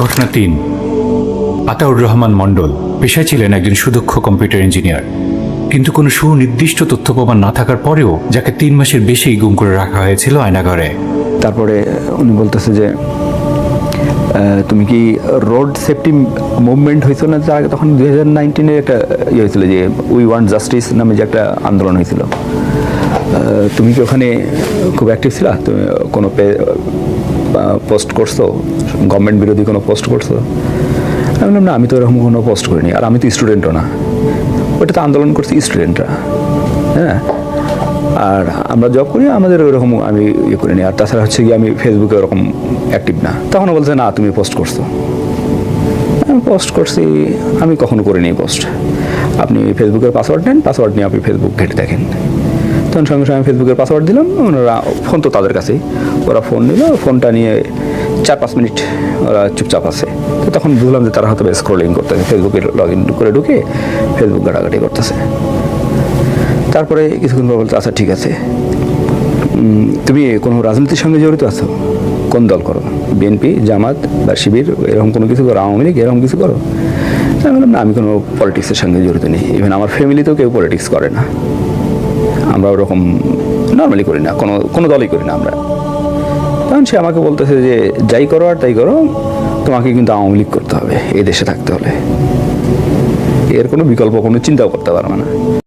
ঘটনা ৩। আতাউর রহমান মণ্ডল পেশায় ছিলেন একজন সুদক্ষ কম্পিউটার ইঞ্জিনিয়ার, কিন্তু কোনো সুনির্দিষ্ট তথ্য প্রমাণ না থাকার পরেও যাকে ৩ মাসের বেশি গুম করে রাখা হয়েছিল আয়নাঘরে। তারপরে উনি বলতেছে যে তুমি কি রোড সেফটি মুভমেন্ট হয়েছিল না তার আগে, তখন 2019-এ একটা ইয়ে হয়েছিল যে উই ওয়ান্ট জাস্টিস নামে যে একটা আন্দোলন হয়েছিল, তুমি কি ওখানে খুব অ্যাক্টিভ ছিলা? তুমি কোনো পোস্ট করছো, গভর্নমেন্ট বিরোধী কোনো পোস্ট করছো? আমি বললাম না, আমি তো এরকম কোনো পোস্ট করিনি, আর আমি তো স্টুডেন্টও না, ওটা তো আন্দোলন করছি স্টুডেন্টরা। হ্যাঁ, আর আমরা জব করি, আমাদের ওইরকম আমি ইয়ে করিনি। আর তাছাড়া হচ্ছে কি আমি ফেসবুকে ওরকম অ্যাক্টিভ না। তখন বলছে না তুমি পোস্ট করছো। আমি পোস্ট করছি, আমি কখনো করিনি পোস্ট। আপনি ফেসবুকের পাসওয়ার্ড নেন, পাসওয়ার্ড নিয়ে আপনি ফেসবুক ঘেটে দেখেন। তখন সঙ্গে সঙ্গে আমি ফেসবুকের পাসওয়ার্ড দিলাম, ওনারা ফোন তো তাদের কাছেই, ওরা ফোন নিল, ফোনটা নিয়ে 4-5 মিনিট ওরা চুপচাপ আছে। তো তখন বুঝলাম যে তারা হয়তো স্ক্রলিং করতেছে, ফেসবুকে লগ ইন করে ঢুকে ফেসবুক ঘাটাঘাটি করতেছে। তারপরে কিছুক্ষণ পর বলতে আচ্ছা ঠিক আছে, তুমি কোনো রাজনীতির সঙ্গে জড়িত আছো? কোন দল করো? বিএনপি, জামাত বা শিবির, এরকম কোনো কিছু করো? আওয়ামী লীগ এরকম কিছু করো? আমি বললাম না, আমি কোনো পলিটিক্সের সঙ্গে জড়িত নেই, ইভেন আমার ফ্যামিলিতেও কেউ পলিটিক্স করে না, আমরা ওরকম নর্মালি করি না, কোনো দলই করি না আমরা। তখন সে আমাকে বলতেছে যে যাই করো আর তাই করো, তোমাকে কিন্তু আওয়ামী লীগ করতে হবে এই দেশে থাকতে হলে, এর কোনো বিকল্প কোনো চিন্তাও করতে পারবে না।